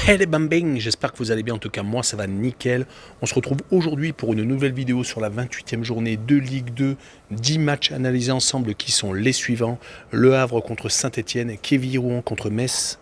Hey les bambins, j'espère que vous allez bien, en tout cas moi ça va nickel. On se retrouve aujourd'hui pour une nouvelle vidéo sur la 28e journée de Ligue 2. 10 matchs analysés ensemble qui sont les suivants. Le Havre contre Saint-Etienne, Quevilly-Rouen contre Metz,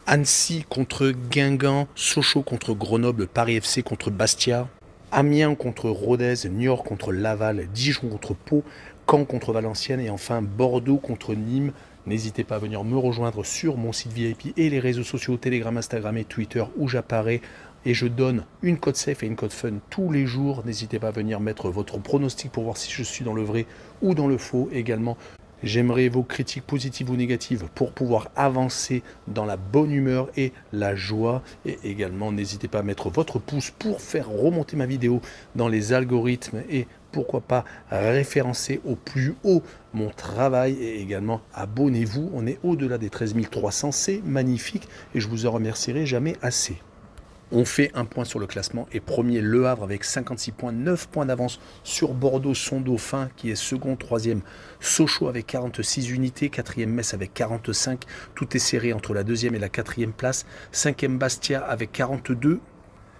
Annecy contre Guingamp, Sochaux contre Grenoble, Paris FC contre Bastia, Amiens contre Rodez, Niort contre Laval, Dijon contre Pau, Caen contre Valenciennes et enfin Bordeaux contre Nîmes. N'hésitez pas à venir me rejoindre sur mon site VIP et les réseaux sociaux, Telegram, Instagram et Twitter où j'apparais et je donne une code safe et une code fun tous les jours. N'hésitez pas à venir mettre votre pronostic pour voir si je suis dans le vrai ou dans le faux également. J'aimerais vos critiques positives ou négatives pour pouvoir avancer dans la bonne humeur et la joie. Et également, n'hésitez pas à mettre votre pouce pour faire remonter ma vidéo dans les algorithmes et pourquoi pas référencer au plus haut mon travail. Et également, abonnez-vous. On est au-delà des 13 300. C'est magnifique et je vous en remercierai jamais assez. On fait un point sur le classement et premier Le Havre avec 56 points, 9 points d'avance sur Bordeaux, son dauphin qui est second, troisième Sochaux avec 46 unités, quatrième Metz avec 45, tout est serré entre la deuxième et la quatrième place, cinquième Bastia avec 42,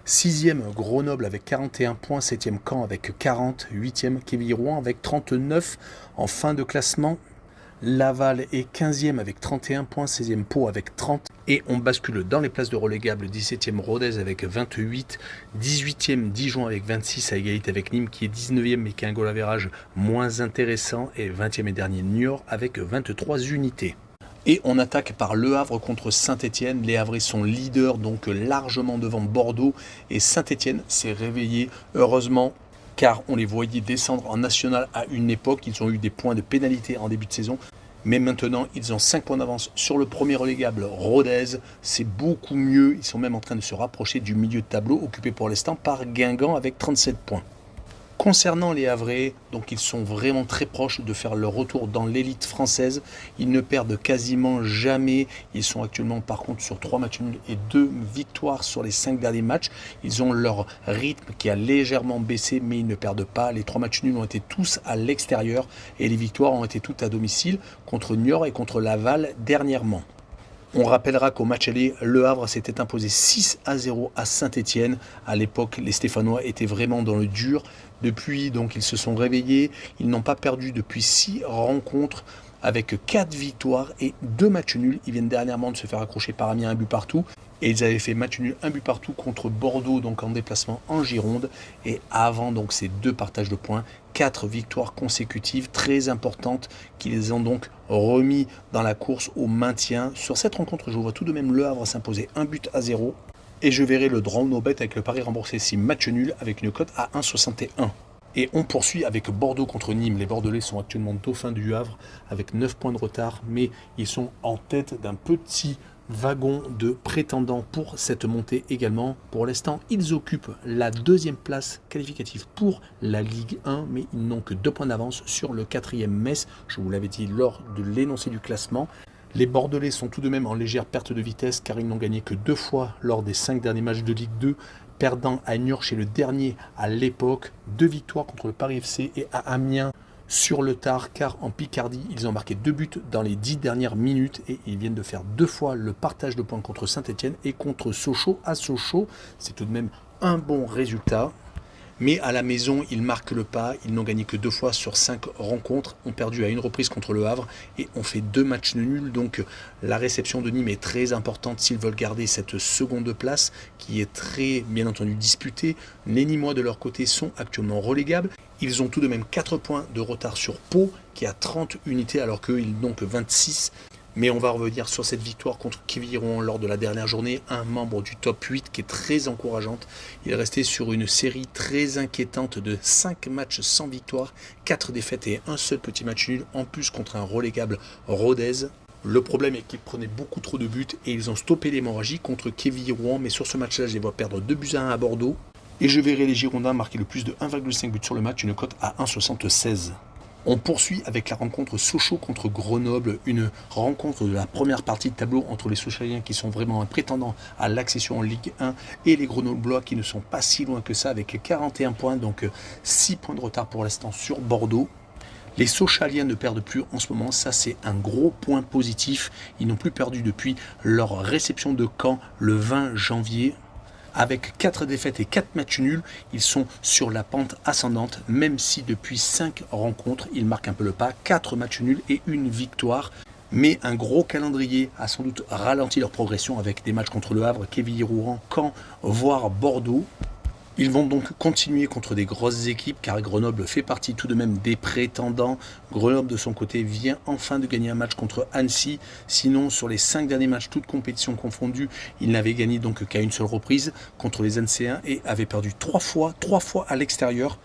sixième Grenoble avec 41 points, septième Caen avec 40, huitième Quevilly-Rouen avec 39 en fin de classement. Laval est 15e avec 31 points, 16e Pau avec 30 et on bascule dans les places de relégables, 17e Rodez avec 28, 18e Dijon avec 26 à égalité avec Nîmes qui est 19e mais qui a un goal average moins intéressant et 20e et dernier Niort avec 23 unités. Et on attaque par Le Havre contre Saint-Etienne. Les Havrais sont leaders donc largement devant Bordeaux et Saint-Etienne s'est réveillé heureusement car on les voyait descendre en national à une époque. Ils ont eu des points de pénalité en début de saison. Mais maintenant, ils ont 5 points d'avance sur le premier relégable, Rodez. C'est beaucoup mieux. Ils sont même en train de se rapprocher du milieu de tableau, occupé pour l'instant par Guingamp avec 37 points. Concernant les Havrais, donc ils sont vraiment très proches de faire leur retour dans l'élite française. Ils ne perdent quasiment jamais. Ils sont actuellement par contre sur 3 matchs nuls et 2 victoires sur les 5 derniers matchs. Ils ont leur rythme qui a légèrement baissé mais ils ne perdent pas. Les 3 matchs nuls ont été tous à l'extérieur et les victoires ont été toutes à domicile contre Niort et contre Laval dernièrement. On rappellera qu'au match aller, Le Havre s'était imposé 6-0 à Saint-Etienne. À l'époque, les Stéphanois étaient vraiment dans le dur. Depuis, donc, ils se sont réveillés. Ils n'ont pas perdu depuis 6 rencontres avec 4 victoires et 2 matchs nuls. Ils viennent dernièrement de se faire accrocher par Amiens, un but partout. Et ils avaient fait match nul, un but partout contre Bordeaux, donc en déplacement en Gironde. Et avant donc ces 2 partages de points, 4 victoires consécutives très importantes qui les ont donc remis dans la course au maintien. Sur cette rencontre, je vois tout de même Le Havre s'imposer 1-0. Et je verrai le draw no bet avec le pari remboursé si match nul avec une cote à 1,61. Et on poursuit avec Bordeaux contre Nîmes. Les Bordelais sont actuellement dauphins du Havre avec 9 points de retard, mais ils sont en tête d'un petit wagon de prétendants pour cette montée également. Pour l'instant, ils occupent la 2e place qualificative pour la Ligue 1, mais ils n'ont que 2 points d'avance sur le 4e Metz. Je vous l'avais dit lors de l'énoncé du classement. Les Bordelais sont tout de même en légère perte de vitesse car ils n'ont gagné que 2 fois lors des 5 derniers matchs de Ligue 2, perdant à Niort chez le dernier à l'époque, 2 victoires contre le Paris FC et à Amiens sur le tard car en Picardie ils ont marqué 2 buts dans les 10 dernières minutes et ils viennent de faire 2 fois le partage de points contre Saint-Etienne et contre Sochaux à Sochaux. C'est tout de même un bon résultat. Mais à la maison, ils marquent le pas. Ils n'ont gagné que 2 fois sur 5 rencontres, ont perdu à une reprise contre le Havre et ont fait 2 matchs nuls. Donc la réception de Nîmes est très importante s'ils veulent garder cette seconde place qui est très bien entendu disputée. Les Nîmois de leur côté sont actuellement relégables. Ils ont tout de même 4 points de retard sur Pau qui a 30 unités alors qu'eux ils n'ont que 26. Mais on va revenir sur cette victoire contre Quevilly-Rouen lors de la dernière journée. Un membre du top 8 qui est très encourageante. Il est resté sur une série très inquiétante de 5 matchs sans victoire, 4 défaites et un seul petit match nul, en plus contre un relégable Rodez. Le problème est qu'ils prenaient beaucoup trop de buts et ils ont stoppé l'hémorragie contre Quevilly-Rouen. Mais sur ce match-là, je les vois perdre 2-1 à Bordeaux. Et je verrai les Girondins marquer le plus de 1,5 buts sur le match, une cote à 1,76. On poursuit avec la rencontre Sochaux contre Grenoble, une rencontre de la première partie de tableau entre les Sochaliens qui sont vraiment un prétendant à l'accession en Ligue 1 et les Grenoblois qui ne sont pas si loin que ça avec 41 points, donc 6 points de retard pour l'instant sur Bordeaux. Les Sochaliens ne perdent plus en ce moment, ça c'est un gros point positif. Ils n'ont plus perdu depuis leur réception de Caen le 20 janvier. Avec 4 défaites et 4 matchs nuls, ils sont sur la pente ascendante, même si depuis 5 rencontres, ils marquent un peu le pas, 4 matchs nuls et 1 victoire. Mais un gros calendrier a sans doute ralenti leur progression avec des matchs contre Le Havre, Quevilly-Rouen, Caen, voire Bordeaux. Ils vont donc continuer contre des grosses équipes car Grenoble fait partie tout de même des prétendants. Grenoble de son côté vient enfin de gagner un match contre Annecy. Sinon sur les 5 derniers matchs, toutes compétitions confondues, ils n'avaient gagné donc qu'à une seule reprise contre les Annéciens et avaient perdu 3 fois à l'extérieur.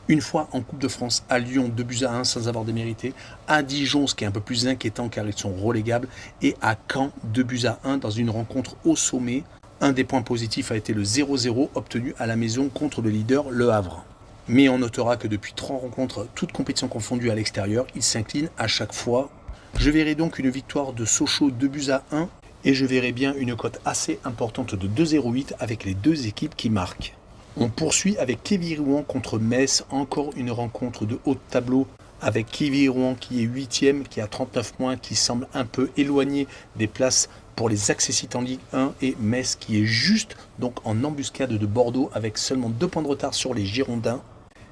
Une fois en Coupe de France à Lyon, 2-1 sans avoir démérité. À Dijon, ce qui est un peu plus inquiétant car ils sont relégables. Et à Caen, 2-1 dans une rencontre au sommet. Un des points positifs a été le 0-0 obtenu à la maison contre le leader Le Havre. Mais on notera que depuis 3 rencontres, toutes compétitions confondues à l'extérieur, ils s'inclinent à chaque fois. Je verrai donc une victoire de Sochaux 2-1 et je verrai bien une cote assez importante de 2,08 avec les 2 équipes qui marquent. On poursuit avec Quevilly-Rouen contre Metz, encore une rencontre de haut de tableau avec Quevilly-Rouen qui est 8e, qui a 39 points, qui semble un peu éloigné des places pour les accessites en Ligue 1 et Metz qui est juste donc en embuscade de Bordeaux avec seulement 2 points de retard sur les Girondins.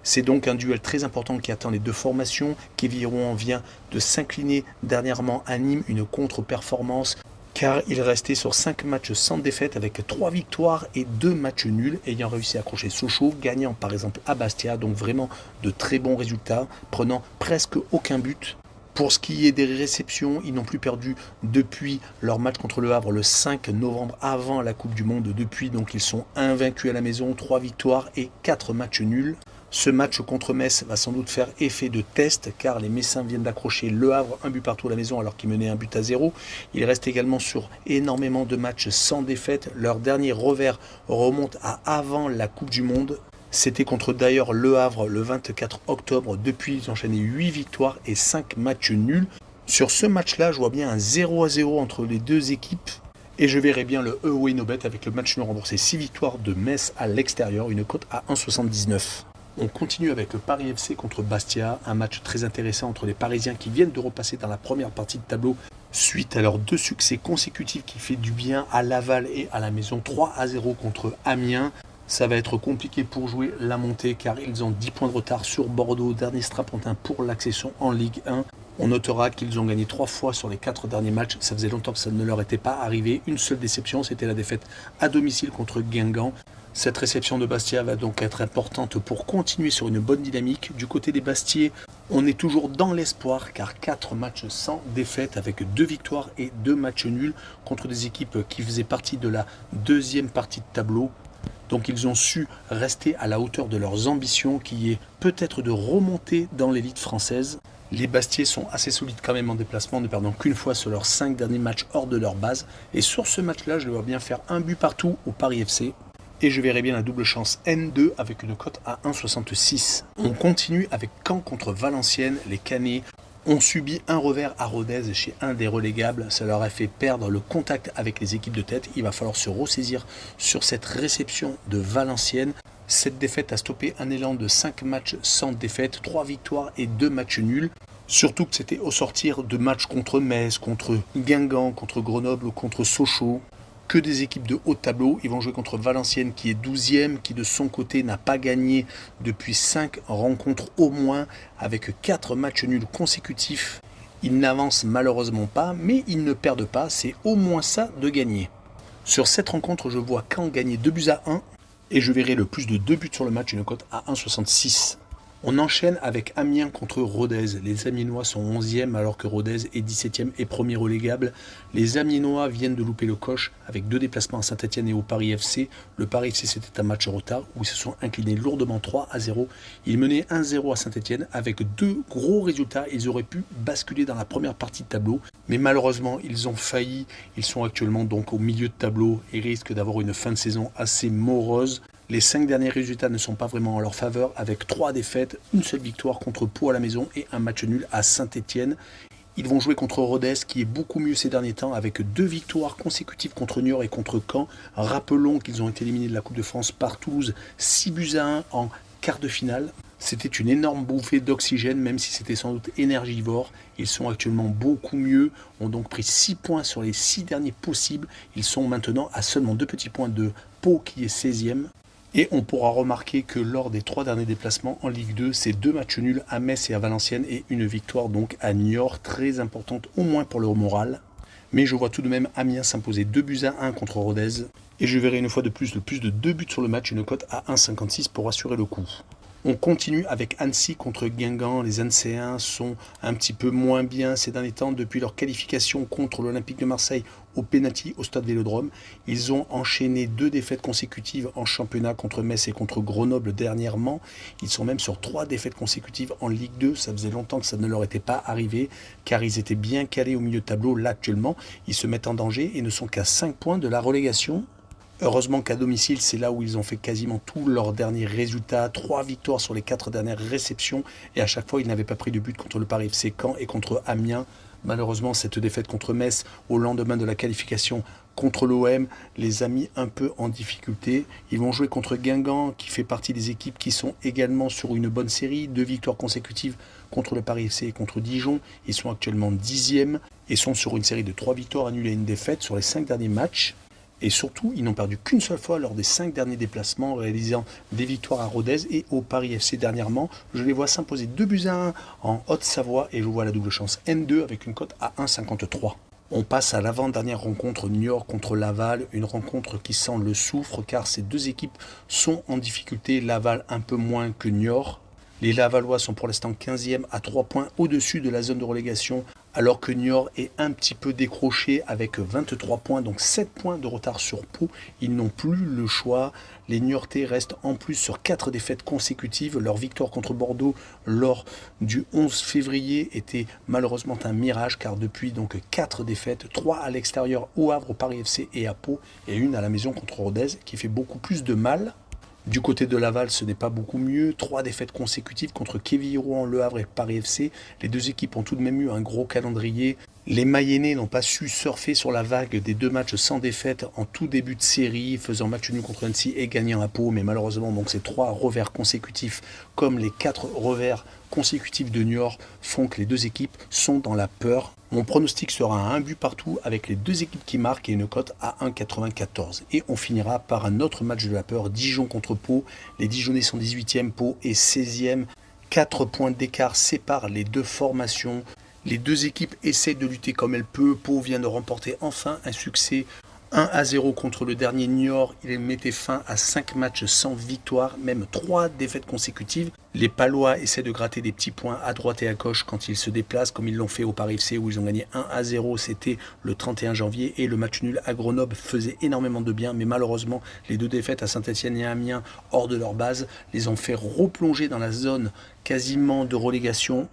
C'est donc un duel très important qui attend les 2 formations. Quevilly-Rouen vient de s'incliner dernièrement à Nîmes, une contre-performance car il restait sur 5 matchs sans défaite avec 3 victoires et 2 matchs nuls, ayant réussi à accrocher Sochaux, gagnant par exemple à Bastia, donc vraiment de très bons résultats, prenant presque aucun but. Pour ce qui est des réceptions, ils n'ont plus perdu depuis leur match contre Le Havre le 5 novembre avant la Coupe du Monde. Depuis, donc ils sont invaincus à la maison, 3 victoires et 4 matchs nuls. Ce match contre Metz va sans doute faire effet de test car les Messins viennent d'accrocher Le Havre 1 but partout à la maison alors qu'ils menaient 1-0. Ils restent également sur énormément de matchs sans défaite. Leur dernier revers remonte à avant la Coupe du Monde. C'était contre d'ailleurs Le Havre le 24 octobre. Depuis, ils ont enchaîné 8 victoires et 5 matchs nuls. Sur ce match-là, je vois bien un 0-0 entre les 2 équipes. Et je verrai bien le Away No Bet avec le match nul remboursé. 6 victoires de Metz à l'extérieur, une cote à 1,79. On continue avec le Paris FC contre Bastia, un match très intéressant entre les Parisiens qui viennent de repasser dans la première partie de tableau suite à leurs 2 succès consécutifs qui fait du bien à Laval et à la maison, 3-0 contre Amiens. Ça va être compliqué pour jouer la montée car ils ont 10 points de retard sur Bordeaux, dernier strapontin pour l'accession en Ligue 1. On notera qu'ils ont gagné 3 fois sur les 4 derniers matchs, ça faisait longtemps que ça ne leur était pas arrivé. Une seule déception, c'était la défaite à domicile contre Guingamp. Cette réception de Bastia va donc être importante pour continuer sur une bonne dynamique. Du côté des Bastiais, on est toujours dans l'espoir car 4 matchs sans défaite avec 2 victoires et 2 matchs nuls contre des équipes qui faisaient partie de la deuxième partie de tableau. Donc ils ont su rester à la hauteur de leurs ambitions qui est peut-être de remonter dans l'élite française. Les Bastiais sont assez solides quand même en déplacement, ne perdant qu'une fois sur leurs 5 derniers matchs hors de leur base. Et sur ce match-là, je les vois bien faire un but partout au Paris FC. Et je verrai bien la double chance N2 avec une cote à 1,66. On continue avec Caen contre Valenciennes. Les Canets ont subi un revers à Rodez chez un des relégables. Ça leur a fait perdre le contact avec les équipes de tête. Il va falloir se ressaisir sur cette réception de Valenciennes. Cette défaite a stoppé un élan de 5 matchs sans défaite, 3 victoires et 2 matchs nuls. Surtout que c'était au sortir de matchs contre Metz, contre Guingamp, contre Grenoble ou contre Sochaux. Que des équipes de haut tableau. Ils vont jouer contre Valenciennes qui est 12e, qui de son côté n'a pas gagné depuis 5 rencontres au moins, avec 4 matchs nuls consécutifs. Ils n'avancent malheureusement pas, mais ils ne perdent pas, c'est au moins ça de gagner. Sur cette rencontre, je vois Caen gagner 2-1, et je verrai le plus de 2 buts sur le match, une cote à 1,66. On enchaîne avec Amiens contre Rodez. Les Amiénois sont 11e alors que Rodez est 17e et premier relégable. Les Amiénois viennent de louper le coche avec 2 déplacements à Saint-Etienne et au Paris FC. Le Paris FC c'était un match en retard où ils se sont inclinés lourdement 3-0. Ils menaient 1-0 à Saint-Etienne avec 2 gros résultats. Ils auraient pu basculer dans la première partie de tableau. Mais malheureusement ils ont failli. Ils sont actuellement donc au milieu de tableau et risquent d'avoir une fin de saison assez morose. Les 5 derniers résultats ne sont pas vraiment en leur faveur avec 3 défaites, une seule victoire contre Pau à la maison et un match nul à Saint-Etienne. Ils vont jouer contre Rodez qui est beaucoup mieux ces derniers temps avec 2 victoires consécutives contre Niort et contre Caen. Rappelons qu'ils ont été éliminés de la Coupe de France par Toulouse 6-1 en quart de finale. C'était une énorme bouffée d'oxygène, même si c'était sans doute énergivore. Ils sont actuellement beaucoup mieux, ont donc pris 6 points sur les 6 derniers possibles. Ils sont maintenant à seulement 2 petits points de Pau qui est 16e. Et on pourra remarquer que lors des 3 derniers déplacements en Ligue 2, c'est 2 matchs nuls à Metz et à Valenciennes et une victoire donc à Niort, très importante au moins pour le moral. Mais je vois tout de même Amiens s'imposer 2-1 contre Rodez. Et je verrai une fois de plus le plus de 2 buts sur le match, une cote à 1,56 pour assurer le coup. On continue avec Annecy contre Guingamp. Les Annéciens sont un petit peu moins bien ces derniers temps depuis leur qualification contre l'Olympique de Marseille au pénalty au stade Vélodrome. Ils ont enchaîné 2 défaites consécutives en championnat contre Metz et contre Grenoble dernièrement. Ils sont même sur 3 défaites consécutives en Ligue 2. Ça faisait longtemps que ça ne leur était pas arrivé car ils étaient bien calés au milieu de tableau. Là actuellement, ils se mettent en danger et ne sont qu'à 5 points de la relégation. Heureusement qu'à domicile, c'est là où ils ont fait quasiment tous leurs derniers résultats. 3 victoires sur les 4 dernières réceptions. Et à chaque fois, ils n'avaient pas pris de but contre le Paris FC Caen et contre Amiens. Malheureusement, cette défaite contre Metz au lendemain de la qualification contre l'OM les a mis un peu en difficulté. Ils vont jouer contre Guingamp, qui fait partie des équipes qui sont également sur une bonne série. 2 victoires consécutives contre le Paris FC et contre Dijon. Ils sont actuellement 10e et sont sur une série de 3 victoires annulées et une défaite sur les 5 derniers matchs. Et surtout, ils n'ont perdu qu'une seule fois lors des 5 derniers déplacements, réalisant des victoires à Rodez et au Paris FC dernièrement. Je les vois s'imposer 2-1 en Haute-Savoie et je vois la double chance N2 avec une cote à 1,53. On passe à l'avant-dernière rencontre, Niort contre Laval, une rencontre qui sent le soufre car ces 2 équipes sont en difficulté, Laval un peu moins que Niort. Les Lavallois sont pour l'instant 15e à 3 points au-dessus de la zone de relégation, alors que Niort est un petit peu décroché avec 23 points, donc 7 points de retard sur Pau. Ils n'ont plus le choix. Les Niortais restent en plus sur 4 défaites consécutives. Leur victoire contre Bordeaux lors du 11 février était malheureusement un mirage, car depuis donc 4 défaites, 3 à l'extérieur au Havre, au Paris FC et à Pau, et une à la maison contre Rodez, qui fait beaucoup plus de mal. Du côté de Laval, ce n'est pas beaucoup mieux. 3 défaites consécutives contre Quevilly-Rouen, Le Havre et Paris FC. Les 2 équipes ont tout de même eu un gros calendrier. Les Mayennais n'ont pas su surfer sur la vague des 2 matchs sans défaite en tout début de série, faisant match nul contre Annecy et gagnant à Pau. Mais malheureusement, donc ces 3 revers consécutifs, comme les 4 revers consécutifs de Niort, font que les 2 équipes sont dans la peur. Mon pronostic sera à 1 but partout avec les 2 équipes qui marquent et une cote à 1,94. Et on finira par un autre match de la peur, Dijon contre Pau. Les Dijonnais sont 18e, Pau est 16e. 4 points d'écart séparent les 2 formations. Les 2 équipes essaient de lutter comme elles peuvent. Pau vient de remporter enfin un succès 1-0 contre le dernier Niort. Il mettait fin à 5 matchs sans victoire, même 3 défaites consécutives. Les Palois essaient de gratter des petits points à droite et à gauche quand ils se déplacent, comme ils l'ont fait au Paris FC où ils ont gagné 1-0. C'était le 31 janvier et le match nul à Grenoble faisait énormément de bien. Mais malheureusement, les 2 défaites à Saint-Etienne et à Amiens hors de leur base les ont fait replonger dans la zone quasiment de relégation.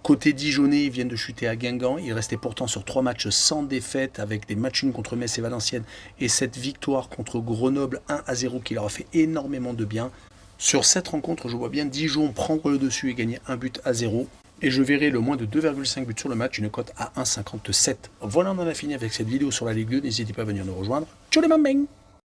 Côté Dijonnais, ils viennent de chuter à Guingamp. Ils restaient pourtant sur 3 matchs sans défaite avec des matchs nuls contre Metz et Valenciennes et cette victoire contre Grenoble 1-0 qui leur a fait énormément de bien. Sur cette rencontre, je vois bien Dijon prendre le dessus et gagner 1-0. Et je verrai le moins de 2,5 buts sur le match, une cote à 1,57. Voilà, on en a fini avec cette vidéo sur la Ligue 2. N'hésitez pas à venir nous rejoindre. Tchou les mamans!